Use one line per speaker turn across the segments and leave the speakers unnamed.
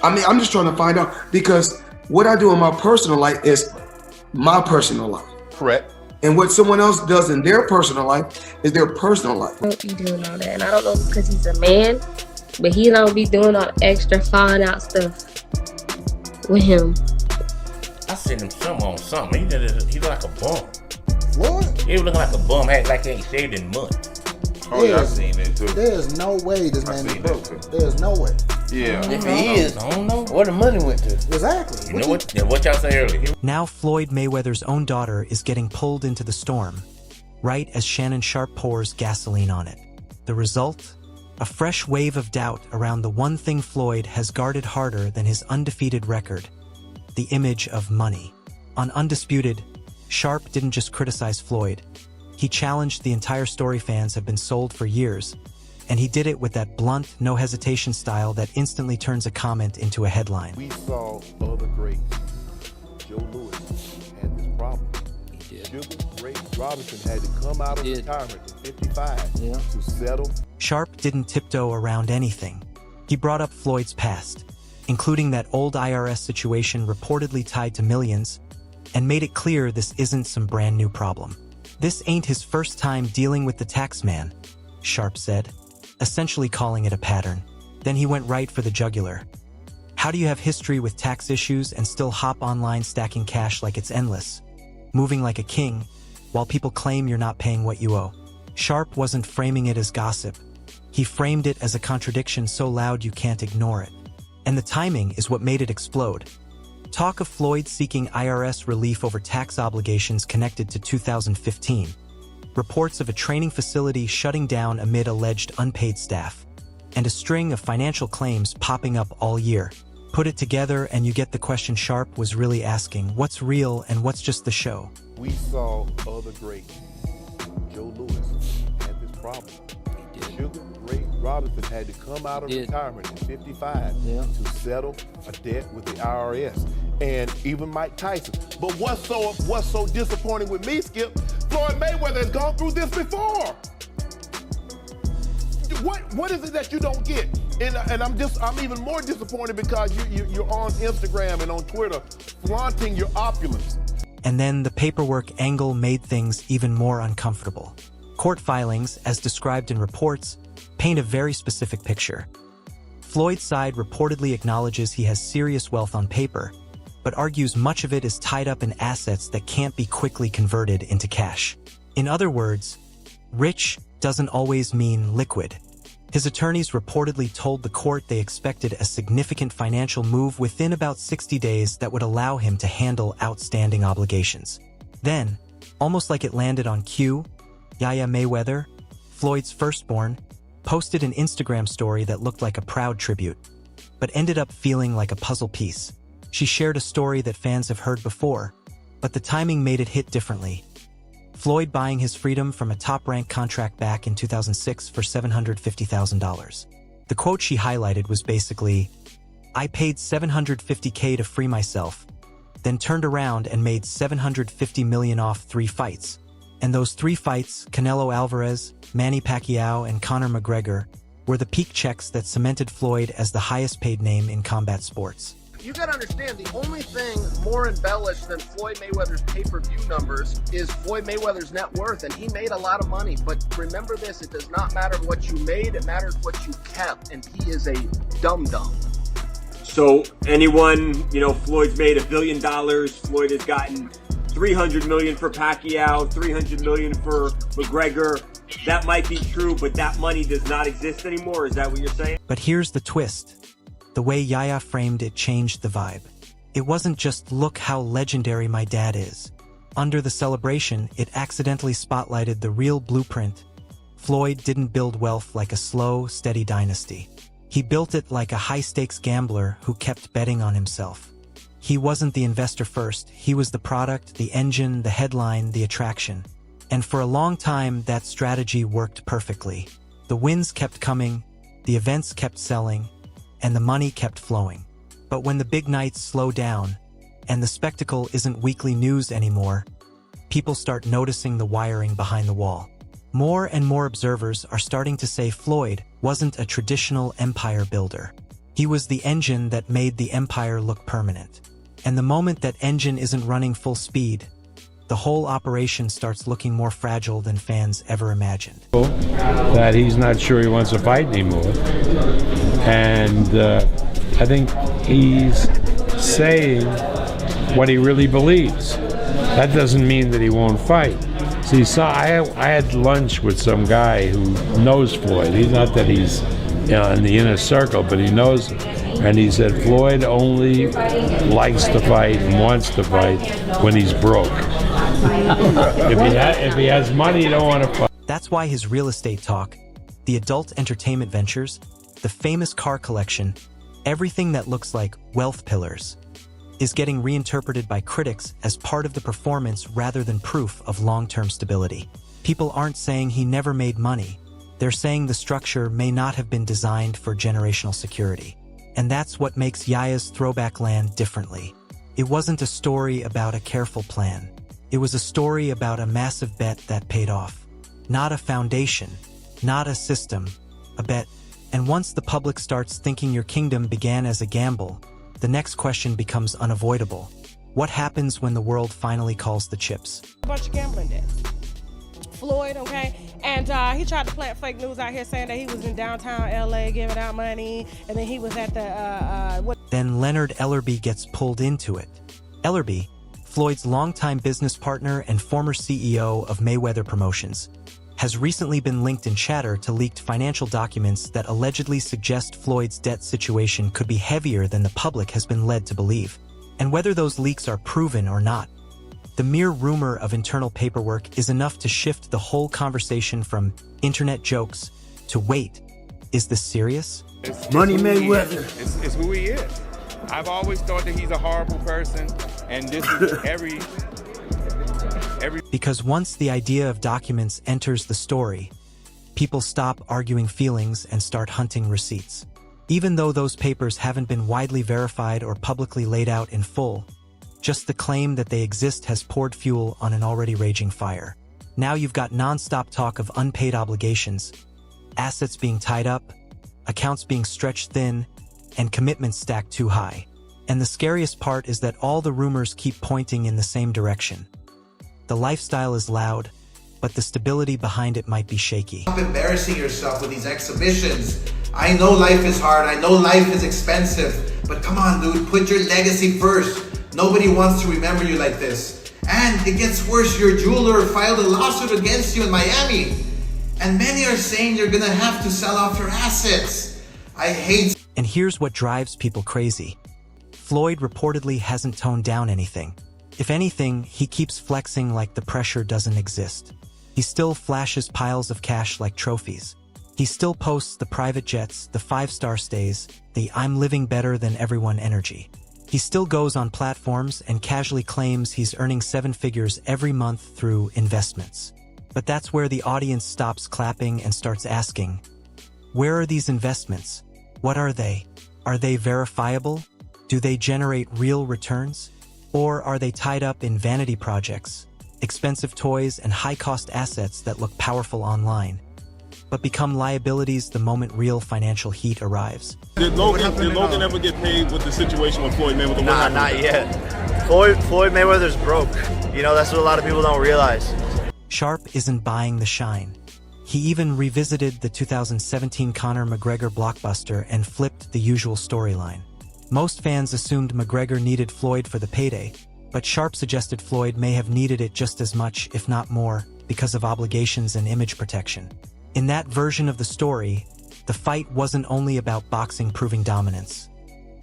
I mean, I'm just trying to find out, because what I do in my personal life is my personal life.
Correct.
And what someone else does in their personal life is their personal life.
Don't be doing all that. And I don't know if it's because he's a man, but he don't be doing all extra falling out stuff with him.
I seen him some on something. He look like a bum.
What?
He looking like a bum, like he ain't shaved in months.
Oh yeah, I seen it too.
There's no way this man is broke. There's no way.
Yeah.
If he is, I don't know where the money went to.
Exactly.
You know what? Yeah, what y'all say earlier.
Now Floyd Mayweather's own daughter is getting pulled into the storm, right as Shannon Sharpe pours gasoline on it. The result? A fresh wave of doubt around the one thing Floyd has guarded harder than his undefeated record: the image of money. On Undisputed, Sharpe didn't just criticize Floyd. He challenged the entire story fans have been sold for years, and he did it with that blunt, no-hesitation style that instantly turns a comment into a headline.
We saw other greats. Joe Louis had this problem.
He did.
Sugar Ray Robinson had to come out of retirement at 55 to settle.
Sharpe didn't tiptoe around anything. He brought up Floyd's past, including that old IRS situation reportedly tied to millions, and made it clear this isn't some brand new problem. This ain't his first time dealing with the tax man, Sharpe said, essentially calling it a pattern. Then he went right for the jugular. How do you have history with tax issues and still hop online stacking cash like it's endless, moving like a king, while people claim you're not paying what you owe? Sharpe wasn't framing it as gossip. He framed it as a contradiction so loud you can't ignore it. And the timing is what made it explode. Talk of Floyd seeking IRS relief over tax obligations connected to 2015. Reports of a training facility shutting down amid alleged unpaid staff, and a string of financial claims popping up all year. Put it together and you get the question Sharpe was really asking: what's real and what's just the show?
We saw other greats. Joe Louis had this problem.
He did.
Sugar Ray Robinson had to come out of retirement at 55 to settle a debt with the IRS. And even Mike Tyson. But what's so disappointing with me, Skip? Floyd Mayweather has gone through this before. What is it that you don't get? And I'm even more disappointed because you're on Instagram and on Twitter flaunting your opulence.
And then the paperwork angle made things even more uncomfortable. Court filings, as described in reports, paint a very specific picture. Floyd's side reportedly acknowledges he has serious wealth on paper, but argues much of it is tied up in assets that can't be quickly converted into cash. In other words, rich doesn't always mean liquid. His attorneys reportedly told the court they expected a significant financial move within about 60 days that would allow him to handle outstanding obligations. Then, almost like it landed on cue, Yaya Mayweather, Floyd's firstborn, posted an Instagram story that looked like a proud tribute, but ended up feeling like a puzzle piece. She shared a story that fans have heard before, but the timing made it hit differently. Floyd buying his freedom from a top-ranked contract back in 2006 for $750,000. The quote she highlighted was basically, "I paid $750K to free myself, then turned around and made $750 million off 3 fights. And those 3 fights, Canelo Alvarez, Manny Pacquiao, and Conor McGregor, were the peak checks that cemented Floyd as the highest-paid name in combat sports."
You gotta understand, the only thing more embellished than Floyd Mayweather's pay-per-view numbers is Floyd Mayweather's net worth, and he made a lot of money. But remember this, it does not matter what you made, it matters what you kept, and he is a dum-dum.
So anyone, Floyd's made $1 billion, Floyd has gotten $300 million for Pacquiao, $300 million for McGregor. That might be true, but that money does not exist anymore, is that what you're saying?
But here's the twist. The way Yaya framed it changed the vibe. It wasn't just, "Look how legendary my dad is." Under the celebration, it accidentally spotlighted the real blueprint. Floyd didn't build wealth like a slow, steady dynasty. He built it like a high-stakes gambler who kept betting on himself. He wasn't the investor first, he was the product, the engine, the headline, the attraction. And for a long time, that strategy worked perfectly. The wins kept coming, the events kept selling, and the money kept flowing. But when the big nights slow down, and the spectacle isn't weekly news anymore, people start noticing the wiring behind the wall. More and more observers are starting to say Floyd wasn't a traditional empire builder. He was the engine that made the empire look permanent. And the moment that engine isn't running full speed, the whole operation starts looking more fragile than fans ever imagined.
That he's not sure he wants to fight anymore. And I think he's saying what he really believes. That doesn't mean that he won't fight. See, so I had lunch with some guy who knows Floyd. He's not that he's in the inner circle, but he knows him. And he said Floyd only likes to fight and wants to fight when he's broke. If he has money, he don't want to fight.
That's why his real estate talk, the adult entertainment ventures, the famous car collection, everything that looks like wealth pillars, is getting reinterpreted by critics as part of the performance rather than proof of long-term stability. People aren't saying he never made money. They're saying the structure may not have been designed for generational security. And that's what makes Yaya's throwback land differently. It wasn't a story about a careful plan. It was a story about a massive bet that paid off. Not a foundation, not a system, a bet. And once the public starts thinking your kingdom began as a gamble, the next question becomes unavoidable. What happens when the world finally calls the chips?
A bunch of gambling debts. Floyd, okay? And he tried to plant fake news out here saying that he was in downtown LA giving out money, and then he was at the,
Then Leonard Ellerbe gets pulled into it. Ellerbe, Floyd's longtime business partner and former CEO of Mayweather Promotions, has recently been linked in chatter to leaked financial documents that allegedly suggest Floyd's debt situation could be heavier than the public has been led to believe. And whether those leaks are proven or not, the mere rumor of internal paperwork is enough to shift the whole conversation from internet jokes to wait, is this serious?
Money Mayweather.
It's who he is. I've always thought that he's a horrible person, and this is every...
Because once the idea of documents enters the story, people stop arguing feelings and start hunting receipts. Even though those papers haven't been widely verified or publicly laid out in full, just the claim that they exist has poured fuel on an already raging fire. Now you've got non-stop talk of unpaid obligations, assets being tied up, accounts being stretched thin, and commitments stacked too high. And the scariest part is that all the rumors keep pointing in the same direction. The lifestyle is loud, but the stability behind it might be shaky.
Stop embarrassing yourself with these exhibitions. I know life is hard, I know life is expensive, but come on dude, put your legacy first. Nobody wants to remember you like this. And it gets worse, your jeweler filed a lawsuit against you in Miami. And many are saying you're gonna have to sell off your assets. I hate...
And here's what drives people crazy. Floyd reportedly hasn't toned down anything. If anything, he keeps flexing like the pressure doesn't exist. He still flashes piles of cash like trophies. He still posts the private jets, the 5-star stays, the I'm living better than everyone energy. He still goes on platforms and casually claims he's earning 7 figures every month through investments. But that's where the audience stops clapping and starts asking, where are these investments? What are they? Are they verifiable? Do they generate real returns? Or are they tied up in vanity projects, expensive toys, and high-cost assets that look powerful online, but become liabilities the moment real financial heat arrives?
Did Logan ever get paid with the situation with Floyd Mayweather?
Nah, not yet. Floyd Mayweather's broke. You know, that's what a lot of people don't realize.
Sharpe isn't buying the shine. He even revisited the 2017 Conor McGregor blockbuster and flipped the usual storyline. Most fans assumed McGregor needed Floyd for the payday, but Sharpe suggested Floyd may have needed it just as much, if not more, because of obligations and image protection. In that version of the story, the fight wasn't only about boxing proving dominance.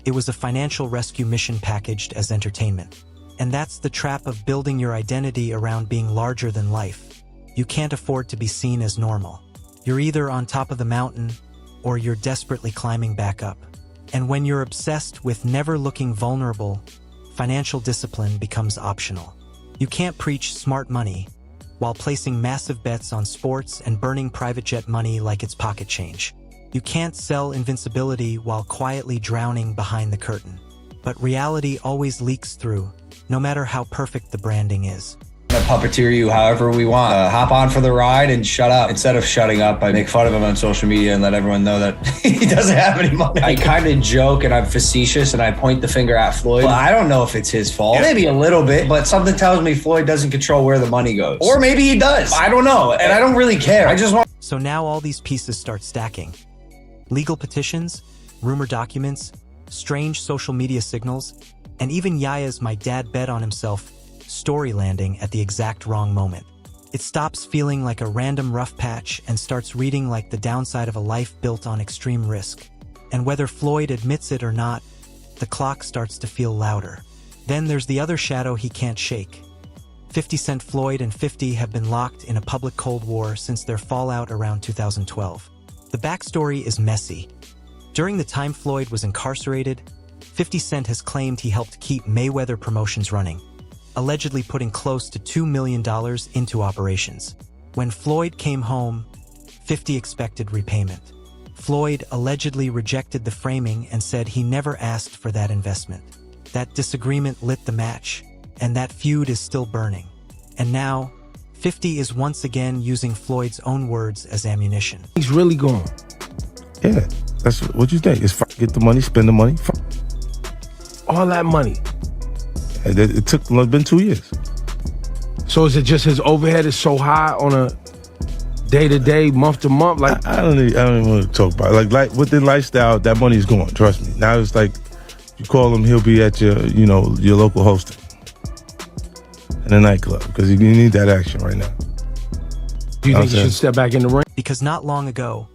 It was a financial rescue mission packaged as entertainment. And that's the trap of building your identity around being larger than life. You can't afford to be seen as normal. You're either on top of the mountain, or you're desperately climbing back up. And when you're obsessed with never looking vulnerable, financial discipline becomes optional. You can't preach smart money while placing massive bets on sports and burning private jet money like it's pocket change. You can't sell invincibility while quietly drowning behind the curtain. But reality always leaks through, no matter how perfect the branding is.
puppeteer you however we want. Hop on for the ride and shut up. Instead of shutting up, I make fun of him on social media and let everyone know that he doesn't have any money. I kind of joke and I'm facetious and I point the finger at Floyd. Well, I don't know if it's his fault. Maybe a little bit, but something tells me Floyd doesn't control where the money goes. Or maybe he does. I don't know. And I don't really care. I just want...
So now all these pieces start stacking. Legal petitions, rumor documents, strange social media signals, and even Yaya's "my dad bet on himself" story landing at the exact wrong moment. It stops feeling like a random rough patch and starts reading like the downside of a life built on extreme risk. And whether Floyd admits it or not, the clock starts to feel louder. Then there's the other shadow he can't shake. 50 Cent Floyd and 50 have been locked in a public Cold War since their fallout around 2012. The backstory is messy. During the time Floyd was incarcerated, 50 Cent has claimed he helped keep Mayweather Promotions running, allegedly putting close to $2 million into operations. When Floyd came home, 50 expected repayment. Floyd allegedly rejected the framing and said he never asked for that investment. That disagreement lit the match, and that feud is still burning. And now, 50 is once again using Floyd's own words as ammunition.
He's really gone. Yeah, that's what you think. It's get the money, spend the money. All that money. It's been 2 years. So is it just his overhead is so high on a day-to-day, month-to-month? Like I don't even want to talk about it. Like within lifestyle, that money's gone. Trust me. Now it's like you call him, he'll be at your local hosting in a nightclub because you need that action right now.
Do you think he should step back in the ring? Because not long ago,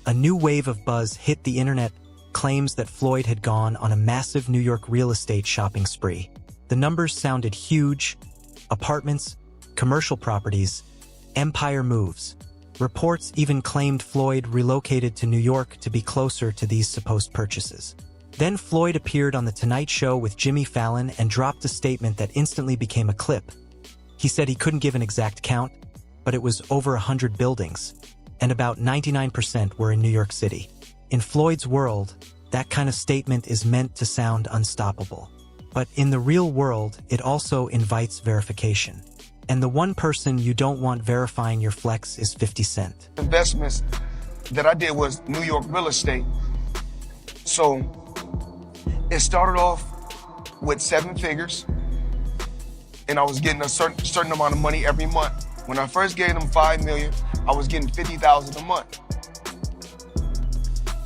a new wave of buzz hit the internet. Claims that Floyd had gone on a massive New York real estate shopping spree. The numbers sounded huge: apartments, commercial properties, empire moves. Reports even claimed Floyd relocated to New York to be closer to these supposed purchases. Then Floyd appeared on The Tonight Show with Jimmy Fallon and dropped a statement that instantly became a clip. He said he couldn't give an exact count, but it was over 100 buildings, and about 99% were in New York City. In Floyd's world, that kind of statement is meant to sound unstoppable. But in the real world, it also invites verification. And the one person you don't want verifying your flex is 50 Cent.
Investments that I did was New York real estate. So it started off with 7 figures, and I was getting a certain amount of money every month. When I first gave them $5 million, I was getting $50,000 a month.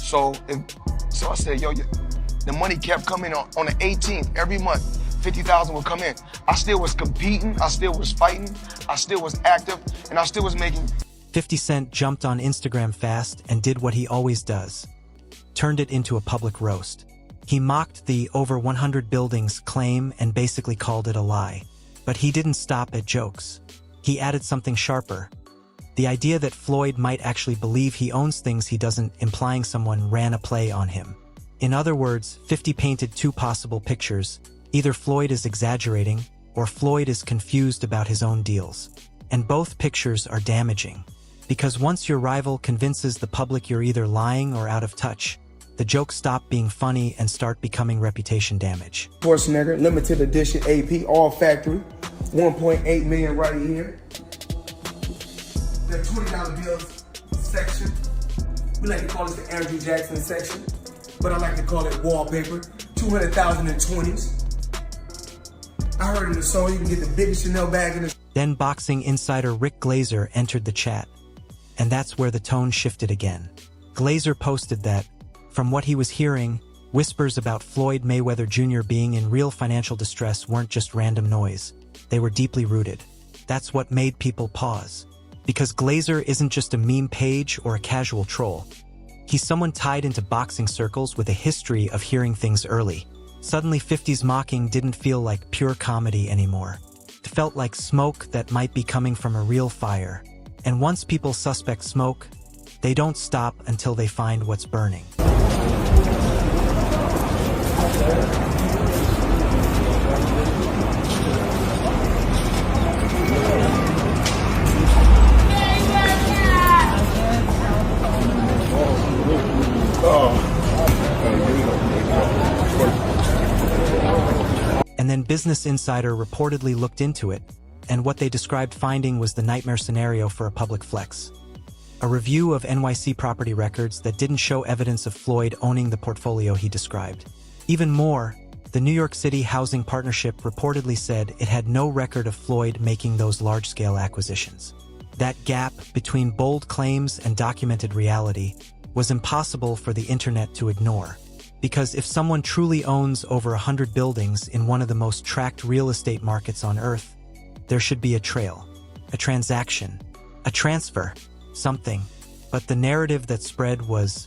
So I said, yo, the money kept coming on the 18th every month. 50,000 would come in. I still was competing, I still was fighting, I still was active, and I still was making.
50 Cent jumped on Instagram fast and did what he always does. Turned it into a public roast. He mocked the over 100 buildings claim and basically called it a lie. But he didn't stop at jokes. He added something sharper. The idea that Floyd might actually believe he owns things he doesn't, implying someone ran a play on him. In other words, 50 painted 2 possible pictures. Either Floyd is exaggerating, or Floyd is confused about his own deals. And both pictures are damaging. Because once your rival convinces the public you're either lying or out of touch, the jokes stop being funny and start becoming reputation damage.
Schwarzenegger, limited edition AP, all factory, 1.8 million right here. The $20 bills section. We like to call it the Andrew Jackson section, but I like to call it wallpaper. 200,000 in 20s. I heard in the song you can get the biggest Chanel bag in the.
Then boxing insider Rick Glazer entered the chat, and that's where the tone shifted again. Glazer posted that, from what he was hearing, whispers about Floyd Mayweather Jr. being in real financial distress weren't just random noise. They were deeply rooted. That's what made people pause. Because Glazer isn't just a meme page or a casual troll. He's someone tied into boxing circles with a history of hearing things early. Suddenly 50's mocking didn't feel like pure comedy anymore. It felt like smoke that might be coming from a real fire. And once people suspect smoke, they don't stop until they find what's burning. And then Business Insider reportedly looked into it, and what they described finding was the nightmare scenario for a public flex. A review of NYC property records that didn't show evidence of Floyd owning the portfolio he described. Even more, the New York City Housing Partnership reportedly said it had no record of Floyd making those large-scale acquisitions. That gap between bold claims and documented reality was impossible for the internet to ignore. Because if someone truly owns over 100 buildings in one of the most tracked real estate markets on Earth, there should be a trail, a transaction, a transfer, something. But the narrative that spread was,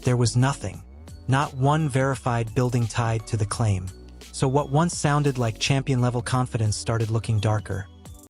there was nothing. Not one verified building tied to the claim. So what once sounded like champion-level confidence started looking darker.